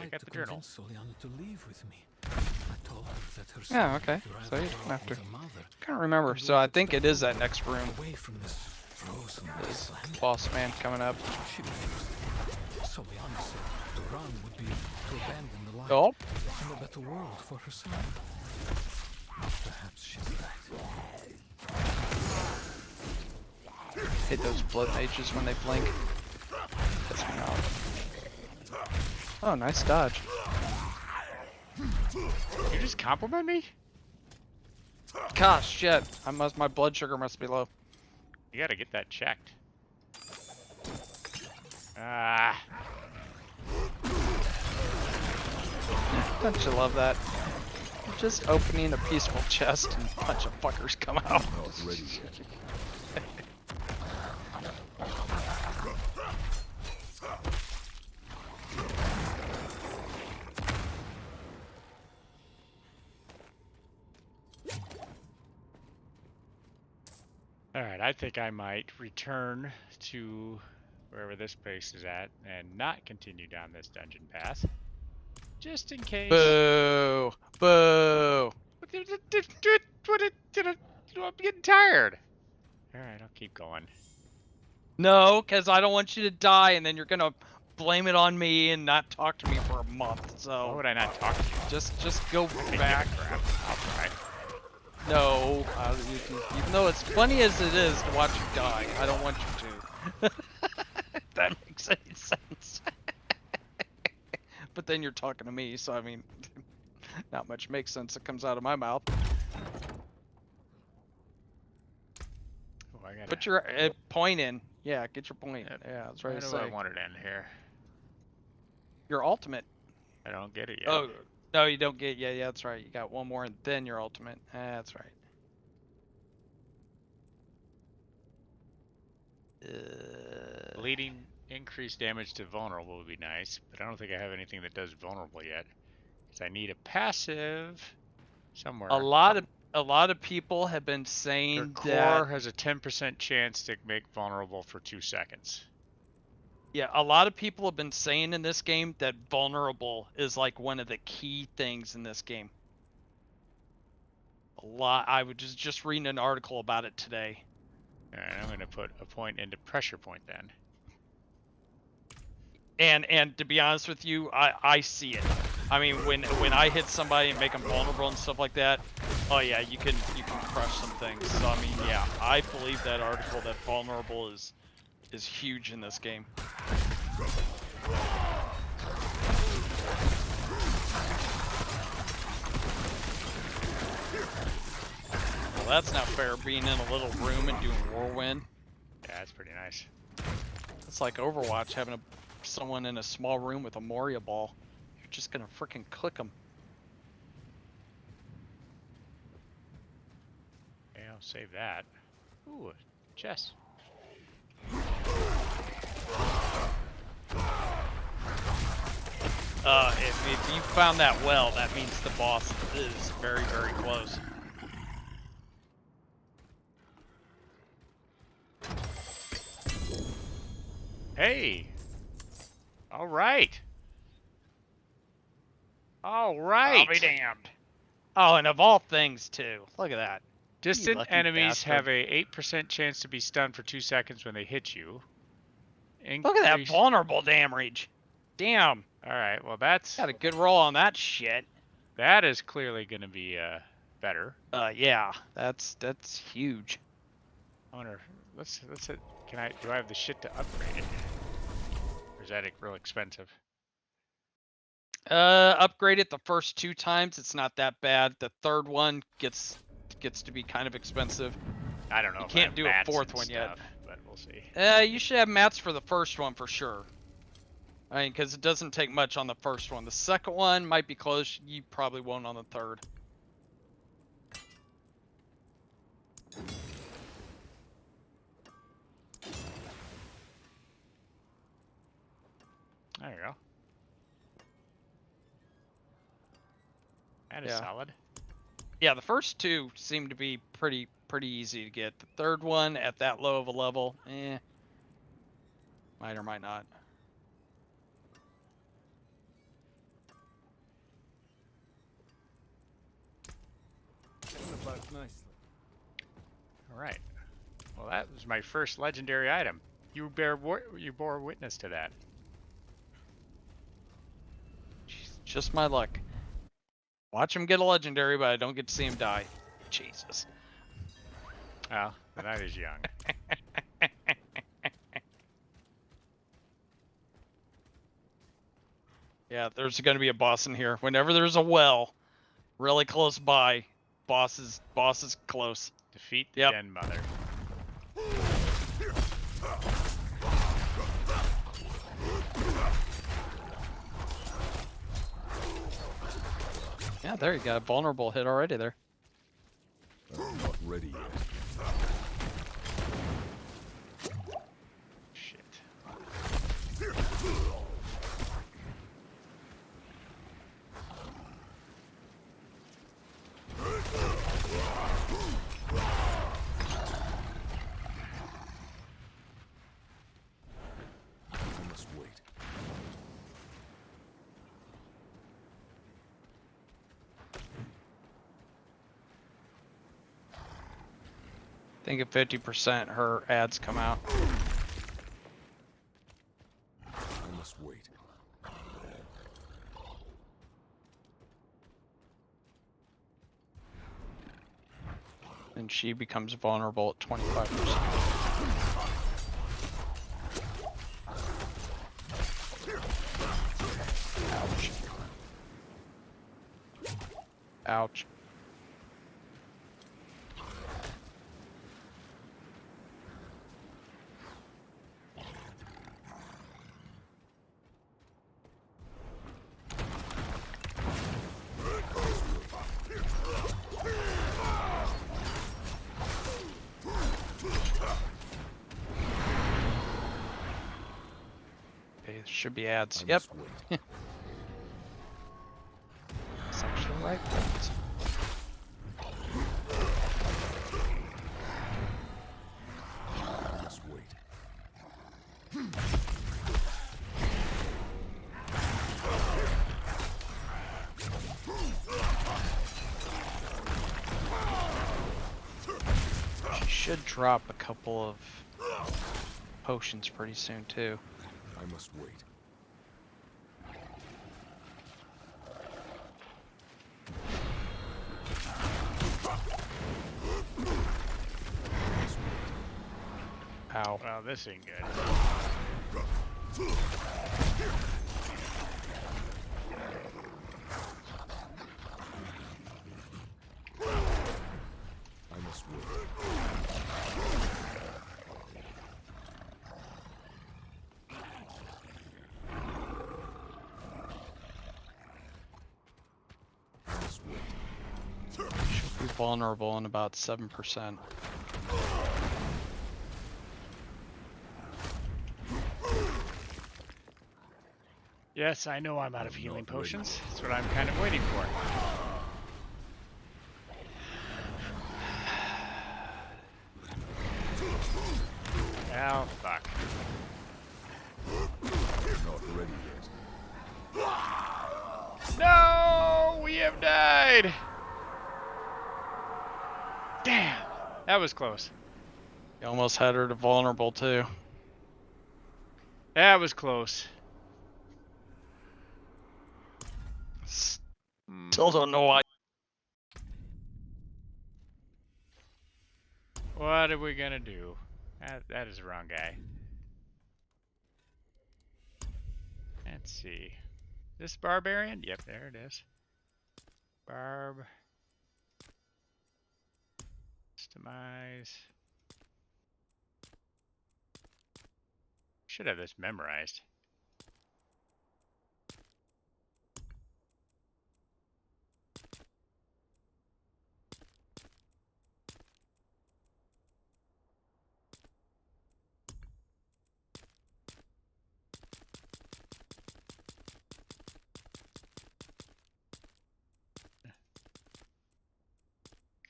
tried got to the journal. convince Soliana to leave with me. I told her that her son Yeah, okay. would So rather you don't grow have up to. with a mother. Can't remember. And we So I could think step it is that away- next room. Away from this frozen This wasteland. boss man coming up. She refused. Soliana said to run would be to abandon the light Oh, and a better world for her son. Perhaps she's right. hate those blood mages when they blink. Piss me off. Oh, nice dodge. You just compliment me? Gosh, shit. My blood sugar must be low. You gotta get that checked. Ah. Don't you love that? Just opening a peaceful chest and a bunch of fuckers come out. Not ready yet. Alright, I think I might return to wherever this place is at and not continue down this dungeon path. Just in case. Boo! Boo! I'm getting tired. Alright, I'll keep going. No, because I don't want you to die and then you're gonna blame it on me and not talk to me for a month. Why So would I not talk to you? just go Take back. a crap. I'll try. No, even though it's funny as it is to watch you die, I don't want you to. If that makes any sense. But then you're talking to me, so I mean, not much makes sense that comes out of my mouth. Oh, I gotta. Put your point in. Yeah, get your point. Yep. Yeah, that's Why right to do I say. want it in here? Your ultimate. I don't get it yet. Oh, no, you don't get. Yeah, that's right. You got one more and then your ultimate. That's right. Bleeding increased damage to vulnerable would be nice, but I don't think I have anything that does vulnerable yet. Because I need a passive somewhere. A lot of people have been Your saying core that. has a 10% chance to make vulnerable for 2 seconds. Yeah, a lot of people have been saying in this game that vulnerable is like one of the key things in this game. A lot. I was just reading an article about it today. Alright, I'm going to put a point into pressure point then. And to be honest with you, I see it. I mean, when I hit somebody and make them vulnerable and stuff like that, oh yeah, you can crush some things. So I mean, yeah, I believe that article that vulnerable is huge in this game. Well, that's not fair, being in a little room and doing whirlwind. Yeah, that's pretty nice. It's like Overwatch, having someone in a small room with a Moria ball. You're just gonna freaking click them. Okay, I'll save that. Ooh, a chest. If you found that well, that means the boss is very, very close. Hey! Alright! Alright! I'll be damned. Oh, and of all things, too. Look at that. Distant lucky enemies bastard. have a 8% chance to be stunned for 2 seconds when they hit you. Look at that Increase- vulnerable damage. Damn. Alright, well that's... Got a good roll on that shit. That is clearly going to be better. Yeah. That's huge. I wonder... Let's do I have the shit to upgrade it? Or is that real expensive? Upgrade it the first 2 times. It's not that bad. The third one gets to be kind of expensive. I don't know You if can't I have do a mats fourth and one yet. stuff, but we'll see. You should have mats for the first one for sure. I mean, because it doesn't take much on the first one. The second one might be close. You probably won't on the third. There you go. That is Yeah. solid. Yeah, the first 2 seem to be pretty easy to get. The third one at that low of a level, might or might not. Worked nicely. All right. Well, that was my first legendary item. You bore witness to that. Just my luck. Watch him get a legendary, but I don't get to see him die. Jesus. Well, the night is young. Yeah, there's going to be a boss in here. Whenever there's a well really close by, boss is close. Defeat the Yep. Den Mother. Yeah, there you got a vulnerable hit already there. I'm not ready yet. Shit. I must wait. I think at 50% her ads come out. I must wait. And she becomes vulnerable at 25%. Ouch. Ouch. Okay, there should be ads. I Yep. must wait. That's actually right. I must wait. She should drop a couple of potions pretty soon too. I must wait. Ow. Well, this ain't good. I must wait. I must wait. Should be vulnerable in about 7%. Yes, I know I'm out of I'm healing not ready potions. That's what I'm kind of waiting for. Oh, fuck. I'm not ready yet. No! We have died! Damn! That was close. You almost had her to vulnerable too. That was close. Still don't know why. What are we gonna do? That is the wrong guy. Let's see. This barbarian? Yep, there it is. Barb. Customize. Should have this memorized.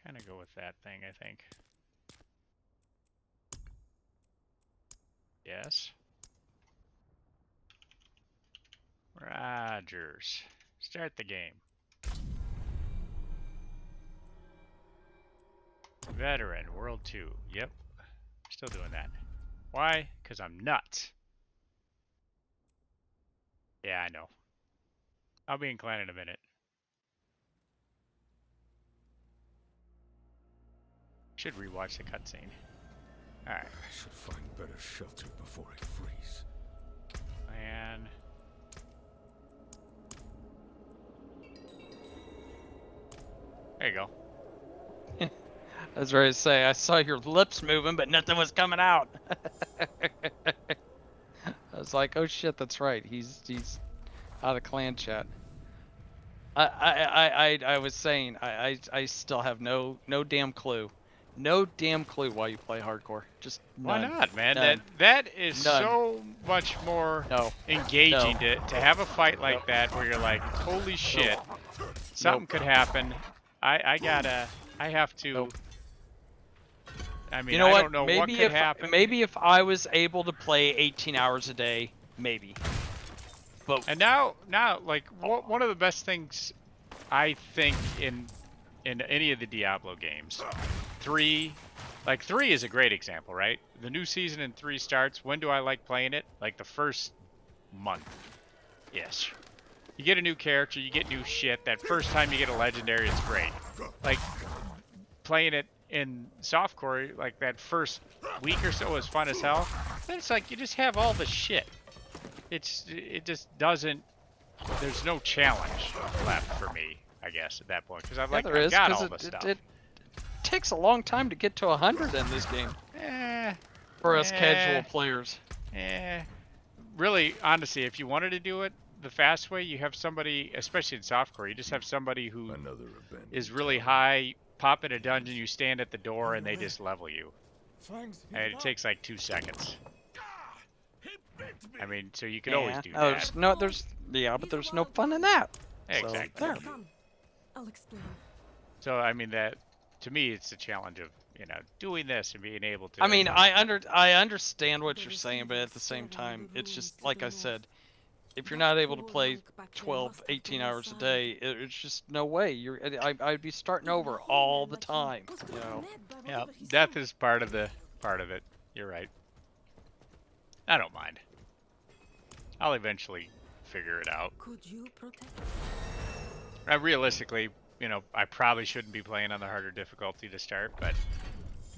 Kind of go with that thing, I think. Yes. Rogers. Start the game. Veteran, World 2. Yep. Still doing that. Why? Because I'm nuts. Yeah, I know. I'll be in clan in a minute. Should rewatch the cutscene. Alright. I should find better shelter before I freeze. And there you go. I was ready to say, I saw your lips moving, but nothing was coming out. I was like, oh shit, that's right. He's out of clan chat. I was saying, I still have no damn clue. No damn clue why you play hardcore. Just Why none. not, man? None. That is None. so much more engaging to have a fight like that where you're like, holy shit, something could happen. I have to. Nope. I mean, You know I what? don't know maybe what could if happen. maybe if I was able to play 18 hours a day, maybe. But And now like one of the best things I think in any of the Diablo games, 3 is a great example, right? The new season in 3 starts. When do I like playing it? Like the first month. Yes. You get a new character, you get new shit. That first time you get a legendary, it's great. Like playing it in softcore, like that first week or so is fun as hell. Then it's like you just have all the shit. It just doesn't. There's no challenge left for me, I guess, at that point, because I've there is, got 'cause all the stuff. It takes a long time to get to 100 in this game for us casual players. Really, honestly, if you wanted to do it the fast way, you have somebody, especially in softcore, you just have somebody who is really high, pop in a dungeon, you stand at the door, and they just level you. And it takes like 2 seconds. I mean, so you could always do that. But there's no fun in that. Exactly. So, there. Come, I'll explain. So I mean, that to me, it's the challenge of doing this and being able to. I mean, I understand what you're saying, but at the same time, it's just like I said, if you're not able to play 12, 18 hours a day, it's just no way. I'd be starting over all the time. You know. Yeah, death is part of it. You're right. I don't mind. I'll eventually figure it out. Could you protect? Realistically, I probably shouldn't be playing on the harder difficulty to start, but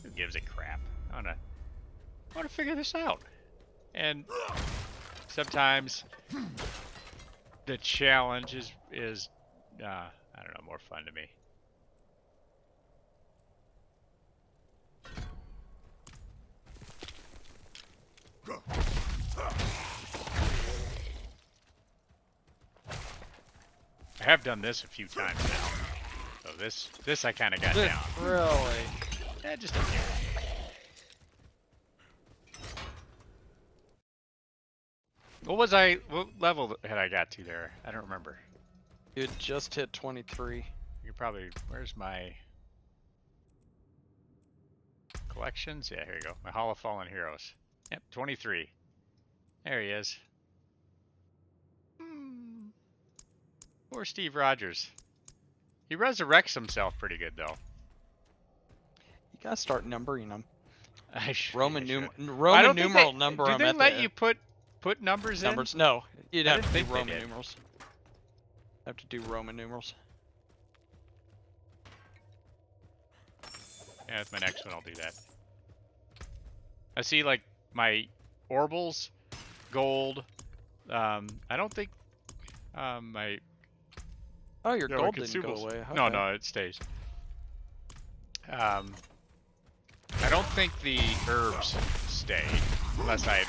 who gives a crap? I wanna figure this out. And sometimes the challenge is I don't know, more fun to me. I have done this a few times now, so this I kind of got down. Really? Yeah, just a few. What level had I got to there? I don't remember. You had just hit 23. You're probably, where's my collections? Yeah, here you go. My Hall of Fallen Heroes. Yep, 23. There he is. Poor Steve Rogers. He resurrects himself pretty good, though. You gotta start numbering them. I should. Roman numeral number them. Did they let you put numbers in? Numbers? No, you'd have to do think they Roman did. numerals. Have to do Roman numerals. Yeah, that's my next one. I'll do that. I see, like, my orbals, gold. I don't think my. Oh, your No, gold my didn't go consumables. away. No, Okay. no, it stays. I don't think the herbs stay unless I.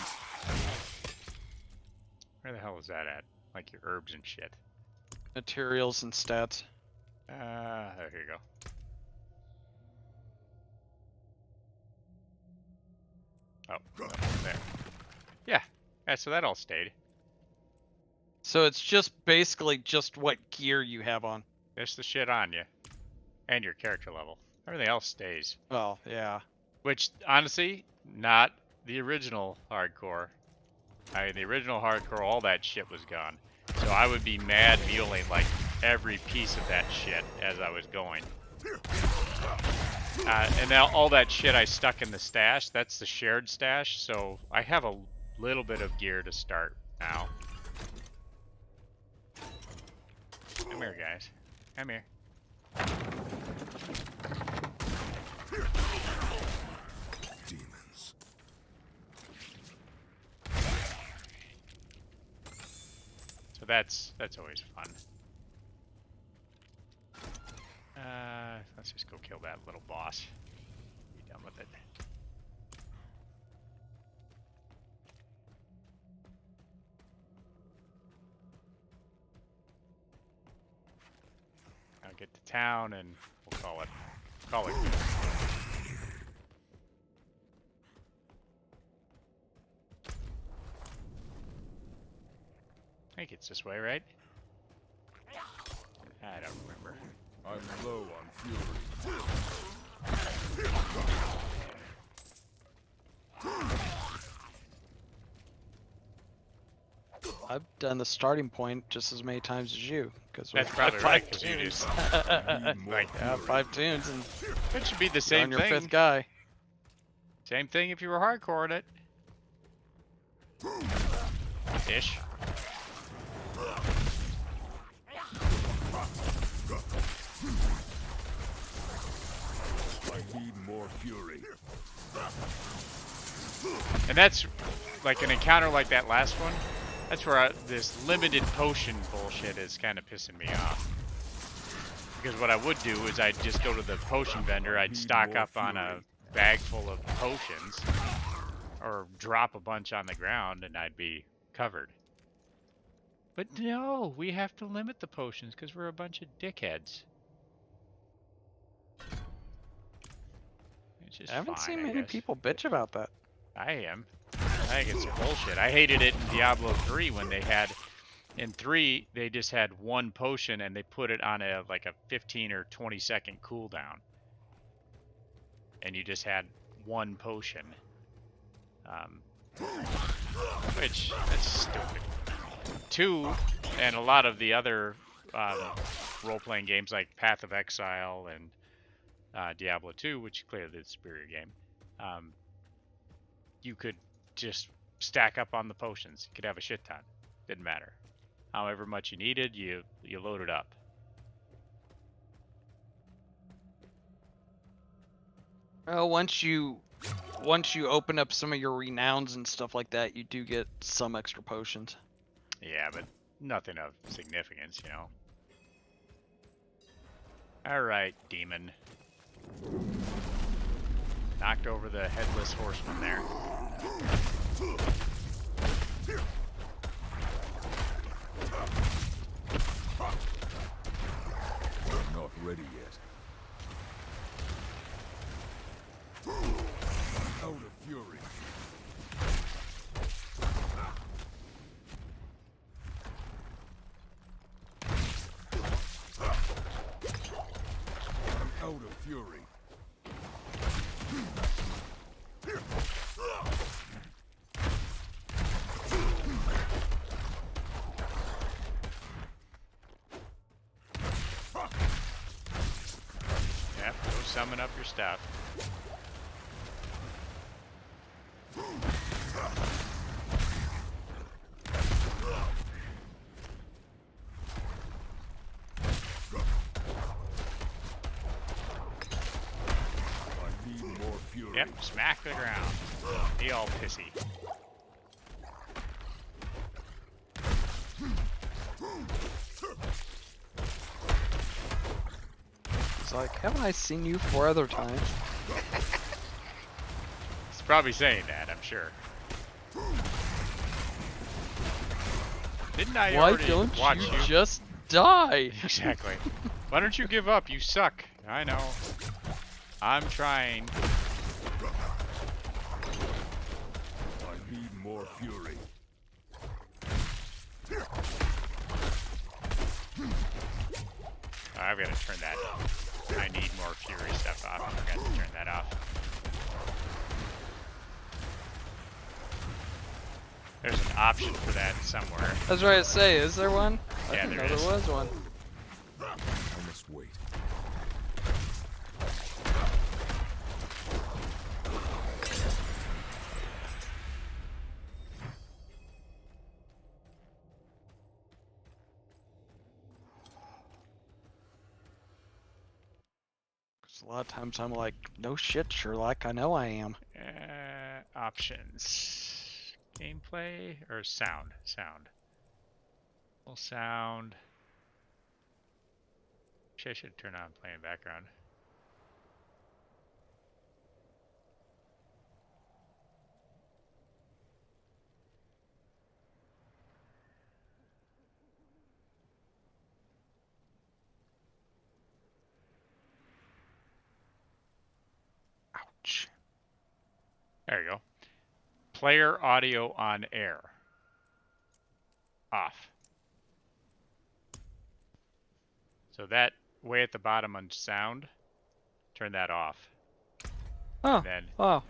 Where the hell is that at? Like your herbs and shit. Materials and stats. There you go. Oh, no, there. Yeah, so that all stayed. So it's just basically just what gear you have on. There's the shit on you. And your character level. Everything else stays. Well, yeah. Which, honestly, not the original hardcore. I mean, the original hardcore, all that shit was gone. So I would be mad muling, like, every piece of that shit as I was going. And now all that shit I stuck in the stash, that's the shared stash, so I have a little bit of gear to start now. Come here, guys. Come here. Demons. So that's always fun. Let's just go kill that little boss. Be done with it. I'll get to town and we'll call it good. I think it's this way, right? I don't remember. I'm low on fury. I've done the starting point just as many times as you, because That's probably right, 'cause you just like yeah, 5 tunes and it should be the you're same on your thing. 5th guy. Same thing if you were hardcore it. Ish. I need more fury. And that's like an encounter like that last one. That's where this limited potion bullshit is kind of pissing me off. Because what I would do is I'd just go to the potion vendor, I'd stock up on a bag full of potions, or drop a bunch on the ground, and I'd be covered. But no, we have to limit the potions because we're a bunch of dickheads. It's just I haven't fine, seen I many guess. people bitch about that. I am. I think it's bullshit. I hated it in Diablo 3 when they had, in 3, they just had one potion and they put it on a 15 or 20 second cooldown. And you just had one potion. Which, that's stupid. 2, and a lot of the other role-playing games like Path of Exile and Diablo 2, which clearly the superior game, you could just stack up on the potions. You could have a shit ton. Didn't matter. However much you needed, you loaded up. Well, once you open up some of your renowns and stuff like that, you do get some extra potions. Yeah, but nothing of significance, you know. Alright, demon. Knocked over the headless horseman there. I'm not ready yet. Out of fury. I'm out of fury. Yep, go summon up your stuff. I need more fury. Yep, smack the ground. Be all pissy. It's like, haven't I seen you 4 other times? He's probably saying that, I'm sure. Didn't I Why already don't watch you you? just die? Exactly. Why don't you give up? You suck. I know. I'm trying. I need more fury. I've got to turn that. I need more fury stuff off. I forgot to turn that off. There's an option for that somewhere. I was right to say, is there one? I Yeah, didn't there know is. there was one. I must wait. So a lot of times I'm like, no shit, Sherlock. I know I am. Options. Gameplay or sound? Sound. Well, sound. Actually, I should turn on playing background. Ouch. There you go. Player audio on air. Off. So that way at the bottom on sound, turn that off. Oh, And then wow.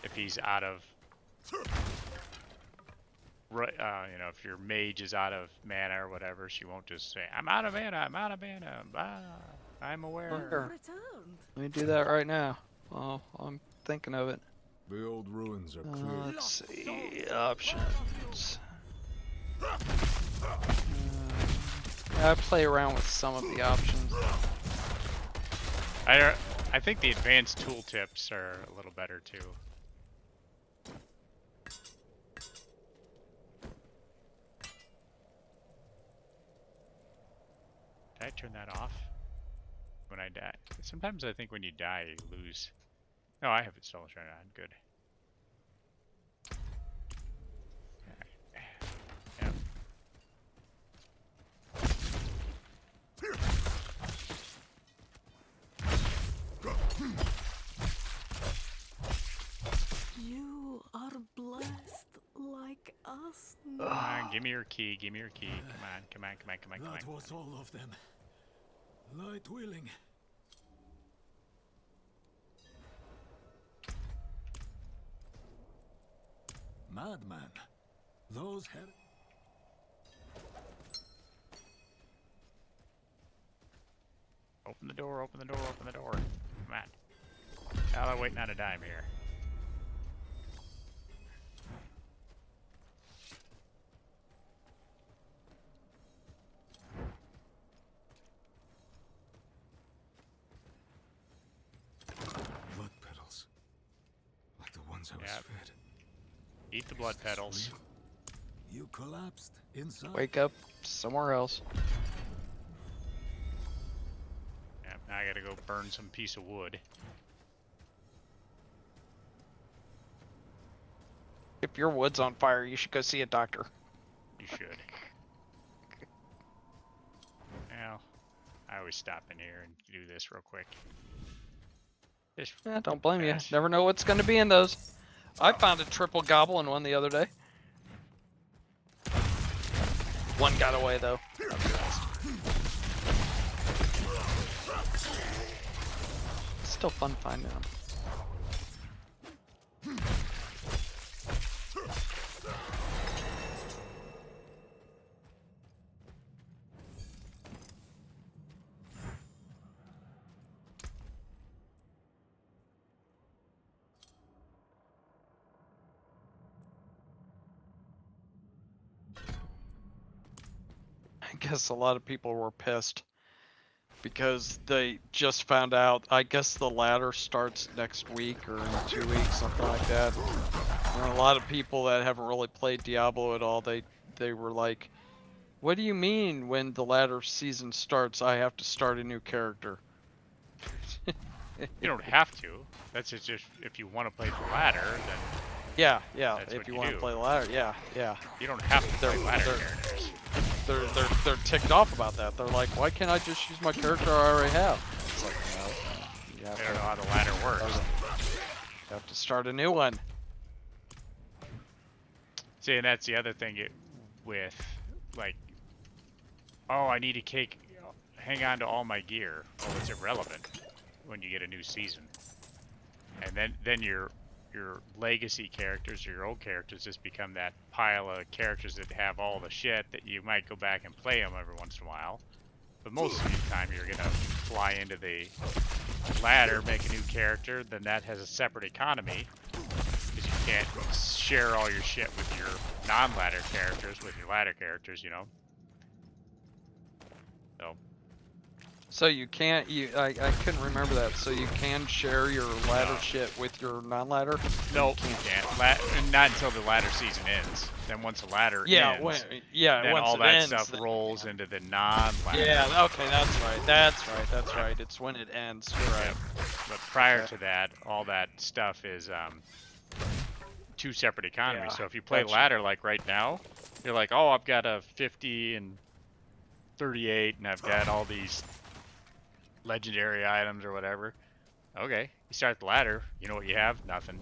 if he's out of, you know, if your mage is out of mana or whatever, she won't just say, "I'm out of mana. I'm out of mana. I'm aware." Sure. Returned. Let me do that right now. Oh, I'm thinking of it. The old ruins are clear. Let's see. Options. I play around with some of the options. I think the advanced tooltips are a little better too. Did I turn that off when I die? Sometimes I think when you die, you lose. No, I have it still turned on. Good. Yep. You are blessed like us. Come on, give me your key. Give me your key. Come on, come on, come on, come on, come That on. was all of them. Light willing. Madman. Those her... Open the door, open the door, open the door. Come on. Now I'm waiting on a dime here. Blood petals. Like the ones I was Yep. fed. Eat the blood petals. You collapsed inside. Wake up somewhere else. Yep, now I gotta go burn some piece of wood. If your wood's on fire, you should go see a doctor. You should. Well, I always stop in here and do this real quick. Just Yeah, don't blame you. fast. Never know what's going to be in those. I found a triple goblin one the other day. One got away though. Still fun finding them. I guess a lot of people were pissed because they just found out. I guess the ladder starts next week or in 2 weeks, something like that. And a lot of people that haven't really played Diablo at all, they were like, "What do you mean when the ladder season starts? I have to start a new character." You don't have to. That's just if you want to play the ladder, then Yeah, That's if what you you want to do. play the ladder, yeah. you don't have to play They're- ladder they're- characters. They're ticked off about that. They're like, "Why can't I just use my character I already have?" It's like, no, you have They don't know to, how the ladder works. you have to start a new one. See, and that's the other thing with, like, oh, I need to hang on to all my gear. Well, it's irrelevant when you get a new season. And then your legacy characters, your old characters, just become that pile of characters that have all the shit that you might go back and play them every once in a while. But most of the time, you're gonna fly into the ladder, make a new character, then that has a separate economy because you can't share all your shit with your non-ladder characters with your ladder characters, you know. So So you can't, I couldn't remember that. So you can share your ladder shit with your non-ladder? Nope, you can't. Not until the ladder season ends. Then once the ladder Yeah, ends, once all it that ends, stuff then- rolls into the non-ladder. Yeah, okay, that's right. It's when it ends. You're right. Yep. But prior to that, all that stuff is two separate economies. Yeah, So if you play gotcha. ladder like right now, you're like, oh, I've got a 50 and 38, and I've got all these legendary items or whatever. Okay, you start the ladder. You know what you have? Nothing.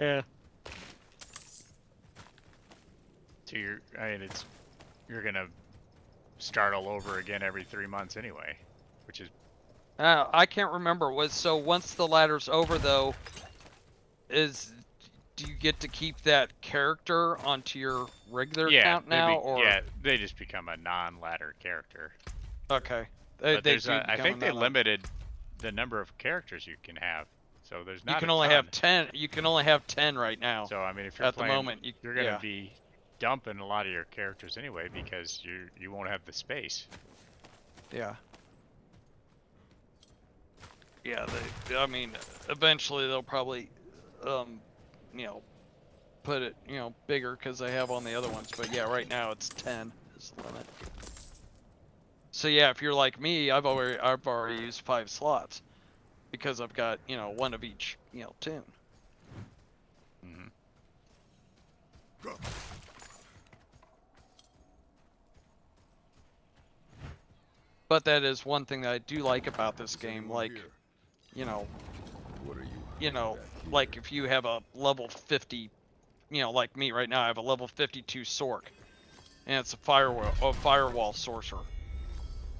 Yeah. So you're gonna start all over again every 3 months anyway, which is I can't remember. So once the ladder's over though, do you get to keep that character onto your regular account now, or yeah, they just become a non-ladder character. okay? But They there's do I become think a they non- limited the number of characters you can have. So there's not. You can a only ton. have 10. You can only have 10 right now. So I mean, if you're at playing, the moment, you're gonna yeah. be dumping a lot of your characters anyway because you won't have the space. Yeah. Yeah, I mean, eventually they'll probably, you know, put it, bigger because they have on the other ones. But yeah, right now it's 10 is the limit. So yeah, if you're like me, I've already used 5 slots because I've got, one of each, tune. Mm-hmm. But that is one thing that I do like about this game, like, What are you? like if you have a level 50, like me right now, I have a level 52 Sork, and it's a firewall sorcerer.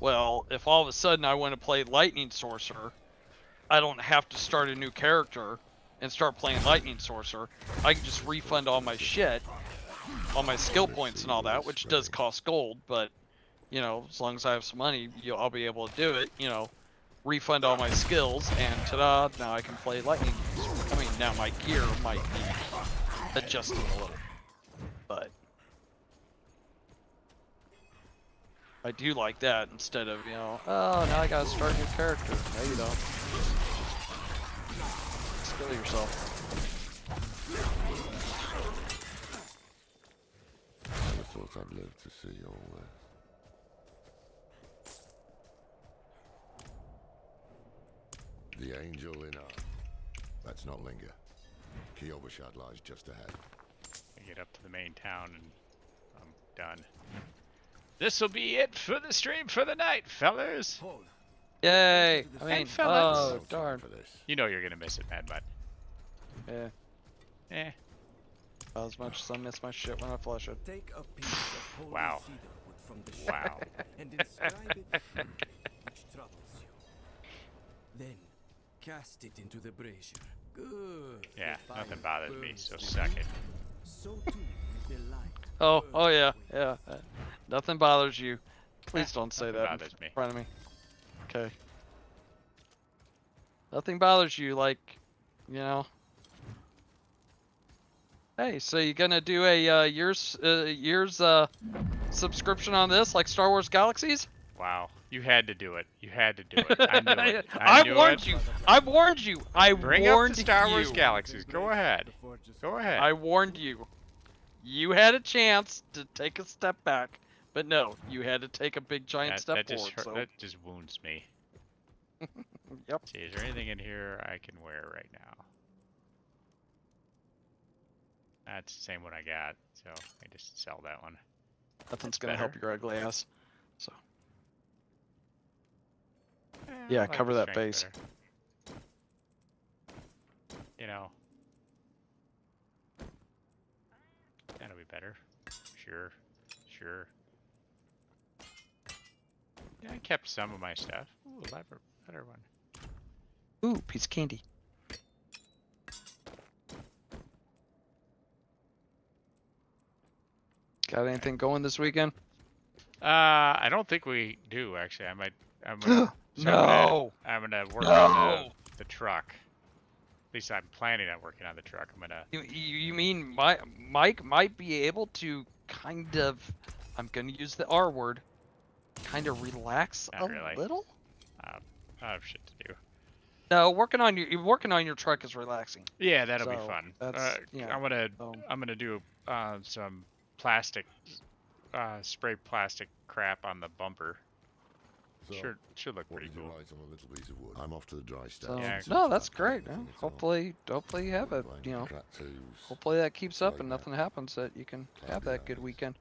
Well, if all of a sudden I want to play Lightning Sorcerer, I don't have to start a new character and start playing Lightning Sorcerer. I can just refund all my shit, all my skill points and all that, which does cost gold, but, as long as I have some money, I'll be able to do it, refund all my skills, and ta-da, now I can play Lightning. I mean, now my gear might need adjusting a little, but I do like that instead of, oh, now I gotta start a new character. No, you don't. Skill yourself. Never thought I'd live to see all this. The angel in art. Let's not linger. Kiobashad lies just ahead. I get up to the main town and I'm done. This will be it for the stream for the night, fellers. Yay! I mean, fellas. oh, No time darn. for this. You know you're gonna miss it, Mad Butt. Yeah. Eh. As much as I miss my shit when I flush it. Take a piece of holy Wow. cedar wood from the Wow. and inscribe it which troubles you. Then cast it into the brazier. Good. Yeah, The nothing fire bothers me, burns so within suck you. it. So too will the light. Oh, burn oh yeah, within. yeah. Nothing bothers you. Please don't say nothing that in bothers me. front of me. Okay. Nothing bothers you, like, Hey, so you gonna do a year's subscription on this, like Star Wars Galaxies? Wow. You had to do it. You had to do it. I knew it. I knew warned it. you. I warned you. I Bring up warned the Star Wars you. Galaxies. Go ahead. The forge is Go ahead. I warned you. You had a chance to take a step back, but no, you had to take a big giant step forward. So, that just wounds me. yep. See, is there anything in here I can wear right now? That's the same one I got, so I just sell that one. Nothing's That's gonna help better. your ugly ass. So, Eh, yeah, I like cover the that strength base. better. You know. That'll be better. Sure. Sure. Yeah, I kept some of my stuff. Ooh, better one. Ooh, piece of candy. Got anything going this weekend? I don't think we do actually. I'm gonna, No. I'm gonna work No. on the truck. At least I'm planning on working on the truck. I'm gonna. You mean Mike might be able to kind of, I'm gonna use the R word, kind of relax Not a really. little? I have shit to do. No, working on your truck is relaxing. Yeah, that'll be So, fun. that's yeah. I'm gonna do some plastic, spray plastic crap on the bumper. So, Should look what pretty did you cool. write on a little piece of wood? I'm off to the dry So stash. Yeah. and see no, if that's that great. can No, finish off. hopefully you have it. Playing You know, crack twos, hopefully that keeps up slate and nothing maps, happens, that you can have that good cloudy weekend.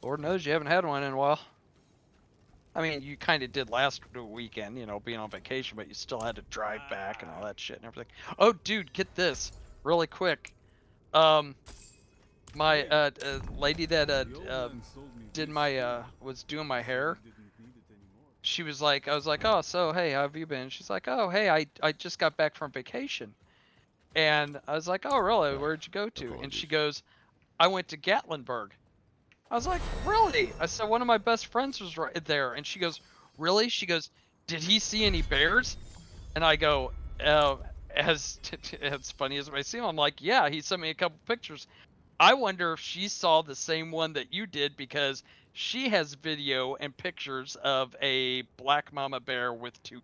Lord knows you haven't had one in a while. I mean, you kind of did last weekend, you know, being on vacation, but you still had to drive back and all that shit and everything. Oh, dude, get this really quick. My lady that did my was doing my hair. She was like, I was like, oh, so hey, how have you been? She's like, oh, hey, I just got back from vacation. And I was like, oh, really? Where'd you go to? And she goes, I went to Gatlinburg. I was like, really? I said, one of my best friends was right there. And she goes, really? She goes, did he see any bears? And I go, as funny as it may seem, I'm like, yeah, he sent me a couple pictures. I wonder if she saw the same one that you did, because she has video and pictures of a black mama bear with two.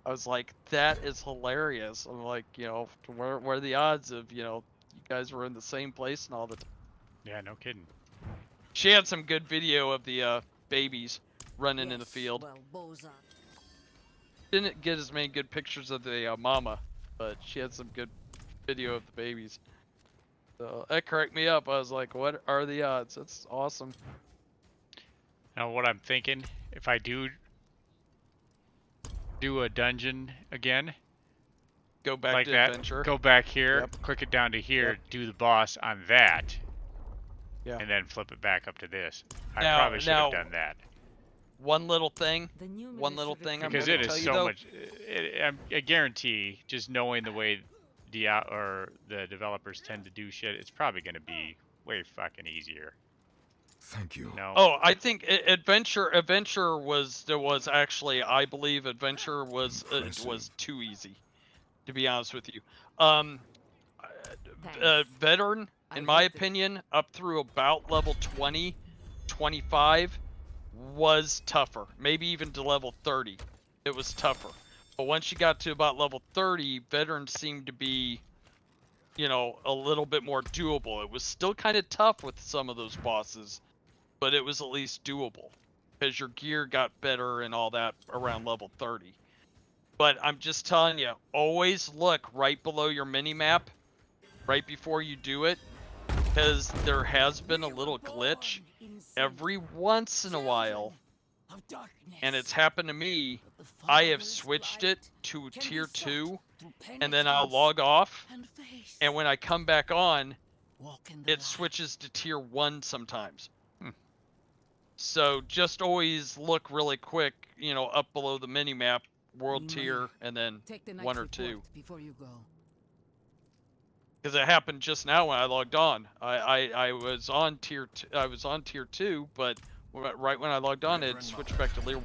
I was like, that is hilarious. I'm like, you know, where are the odds of, you know, you guys were in the same place and all the time. Yeah, no kidding. She had some good video of the babies running in the field. Well, Boza. Didn't get as many good pictures of the mama, but she had some good video of the babies. So that cracked me up. I was like, what are the odds? That's awesome. Now, what I'm thinking, if I do a dungeon again, Go back like to that, adventure. go back here, Yep. click it down to here, Yep. do the boss on that, Yeah. and then flip it back up to this. I Now- probably should now- have done that. One little thing. The new One little military thing I'm Because gonna it tell is you so though. much. I guarantee, just knowing the way the developers tend to do shit, it's probably going to be way fucking easier. Thank you. No. Oh, I think adventure was actually, I believe adventure was too easy, to be honest with you. Veteran, in my opinion, up through about level 20, 25 was tougher. Maybe even to level 30, it was tougher. But once you got to about level 30, veteran seemed to be, you know, a little bit more doable. It was still kind of tough with some of those bosses, but it was at least doable because your gear got better and all that around level 30. But I'm just telling you, always look right below your mini-map, right before you do it, because there has been a little glitch every once in a while, and it's happened to me. I have switched it to tier 2, and then I'll log off, and when I come back on, it switches to tier 1 sometimes. So just always look really quick, you know, up below the mini-map, world tier, and then 1 or 2. Before you go. Because it happened just now when I logged on. I was on tier 2, but right when I logged on, it switched back to tier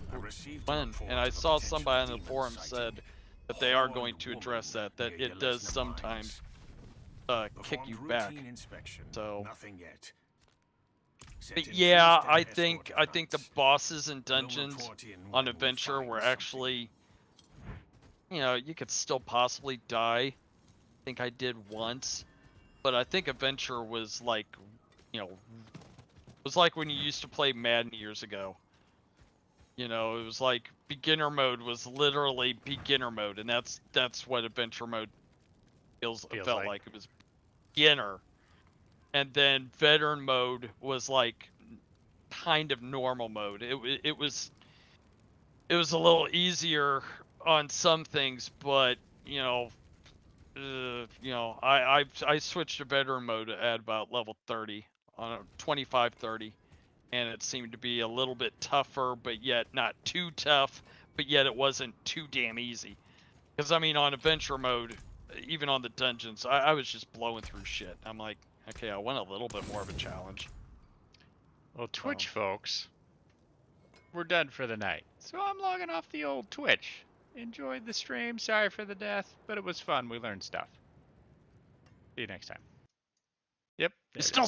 1. And I saw somebody on the forum said that they are going to address that it does sometimes kick you back. So, but yeah, I think the bosses and dungeons on adventure were actually, you know, you could still possibly die. I think I did once, but I think adventure was like, you know, it was like when you used to play Madden years ago. You know, it was like beginner mode was literally beginner mode, and that's what adventure mode felt like. It was beginner, and then veteran mode was like kind of normal mode. It was a little easier on some things, but you know, I switched to veteran mode at about level 30 on 25, 30, and it seemed to be a little bit tougher, but yet not too tough, but yet it wasn't too damn easy. Because I mean, on adventure mode, even on the dungeons, I was just blowing through shit. I'm like, okay, I want a little bit more of a challenge. Well, Twitch folks, we're done for the night, so I'm logging off the old Twitch. Enjoyed the stream. Sorry for the death, but it was fun. We learned stuff. See you next time. Yep. Still